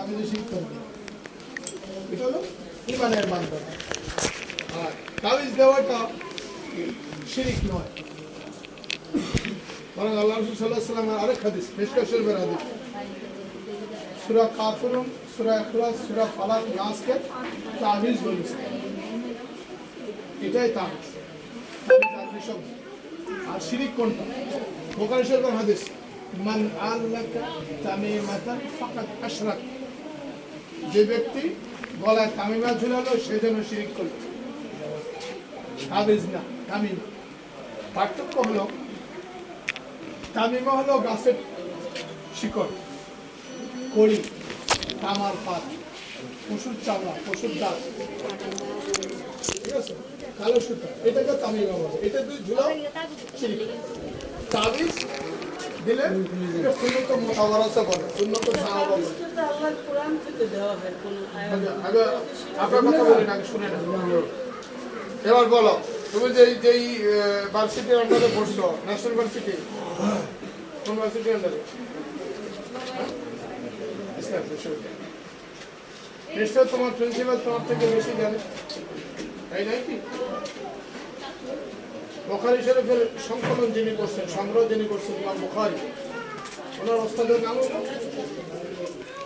তাবিজে শিরিক করবে। এটা হলো ঈমানের মানদণ্ড। আর তাবিজ দেওয়াটা শিরিক নয়, বরং আল্লাহ রাসূল সাল্লাল্লাহু আলাইহি ওয়াসাল্লামের আরেক হাদিস, মিশকাত শরীফের হাদিস, সূরা কাফিরুন, সূরা ইখলাস, সূরা ফালাক, নাসকে তাবিজ বলেছে। এটাই তাবিজ। আর শিরিক কোনটা? বুখারী শরীফের হাদিস, মান আল্লাকা তামিমাতান ফাকাদ আশরাক, যে ব্যক্তি গলায় তামিমা ঝুলালো সে যেন শিরিক করল। তাবিজ না, তামিম। পার্থক্য হলো, তামিমা হলো গাছের শিকড়, কড়ি, তামার পাত, পশুর চামড়া, পশুর দাঁত, ঠিক আছে, কালো সুতা, এটাকে তামিমা বলে। এটা তুই ঝুলাও শিরিক। তাবিজ দিলে এটা সুন্নত মুতাওয়ারাসা বলে, সুন্নত সাহাবা বলে। আল্লাহর কোরআন থেকে দেওয়া হয় কোন আয়াত। আগে আপনার কথা বলেন, আগে শুনে না। এবার বলো, তুমি যেই ভার্সিটির আন্ডারে পড়ছো, ন্যাশনাল ভার্সিটি, কোন ভার্সিটির আন্ডারে? ইসলাম বিশ্ববিদ্যালয়। নিশ্চয় তোমার প্রিন্সিপাল তোমার থেকে বেশি জানে, তাই নয় কি? বুখারী শরীফের সংকলন যিনি করছেন, সংগ্রহ যিনি করছেন, ইমাম বুখারী, ওনার ওস্তাদের নাম হলো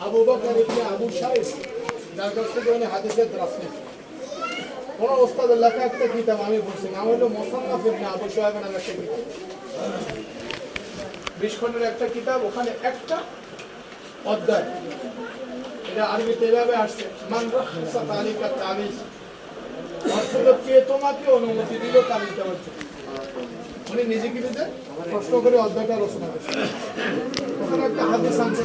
আবু বকর ইবনে আবু শাইখ, যার কাছ থেকে উনি হাদিসের দ্রাস নিয়েছেন। ওনার ওস্তাদের লেখা একটা কিতাব আমি বলছি, নাম হলো মুসান্নাফ ইবনে আবু শুআয়ব নামের একটা কিতাব, 20 খণ্ডের একটা কিতাব। ওখানে একটা অধ্যায়, এটা আরবিতে এভাবে আসছে, মান রাখাসা তালিকা তাবিজ, অর্থ হলো কে তোমাকে অনুমতি দিল তাবিজ দেওয়ার জন্য। উনি নিজে কি দিতে প্রশ্ন করে অধ্যায়টা রচনা করেছেন। ওখানে একটা হাদিস আনছে,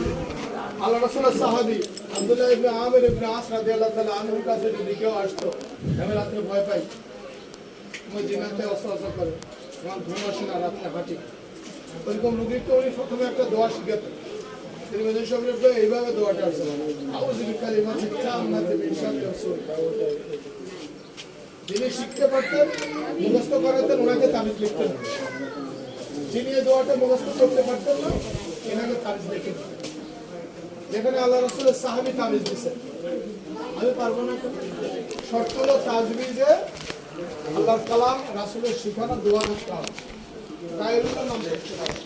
আল্লাহ রাসূলের সাহাবী আব্দুল্লাহ ইবনে আমির ইবনে আস রাদিয়াল্লাহু তাআলা আনহুর কাছে যদি কেউ আসতো, আমি রাতে ভয় পাই, আমি জিনাতে ওয়াসওয়াসা করে, আমার ঘুম আসে না, রাতে হাঁটি, ওইরকম রোগীকে উনি প্রথমে একটা দোয়া শিখাতেন। তিরমিজি শরীফে এইভাবে দোয়াটা আছে, আউযু বিকালিমাতিত তাম্মাতি মিন শাররি রাসূল। যিনি শিখতে পারতেন, মুখস্থ করাতেন, ওনাকে তাবিজ লিখতেন। যিনি এই দোয়াটা মুখস্থ করতে পারতেন না, এনাকে তাবিজ লিখে দিতেন। যেখানে আল্লাহ রাসূলের সাহাবী তাবিজ দিয়েছেন, আমি পারবো না। শর্ত হলো তাজবিজে আল্লাহর কালাম, রাসূলের শিখানো দোয়া করতে হবে, তাই হলো নাম লিখতে হবে।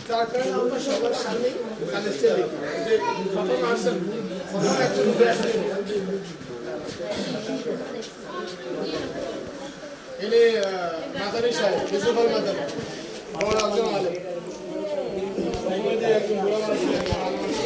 তার কারণে আমরা সবার সামনে কালেজে লিখি, যে প্রথম আসেন, প্রথম একজন ইনি মাদানী সাহেব, ইউসুফ আল মাদানী, বড় একজন আলেম। একজন বুড়া মানুষ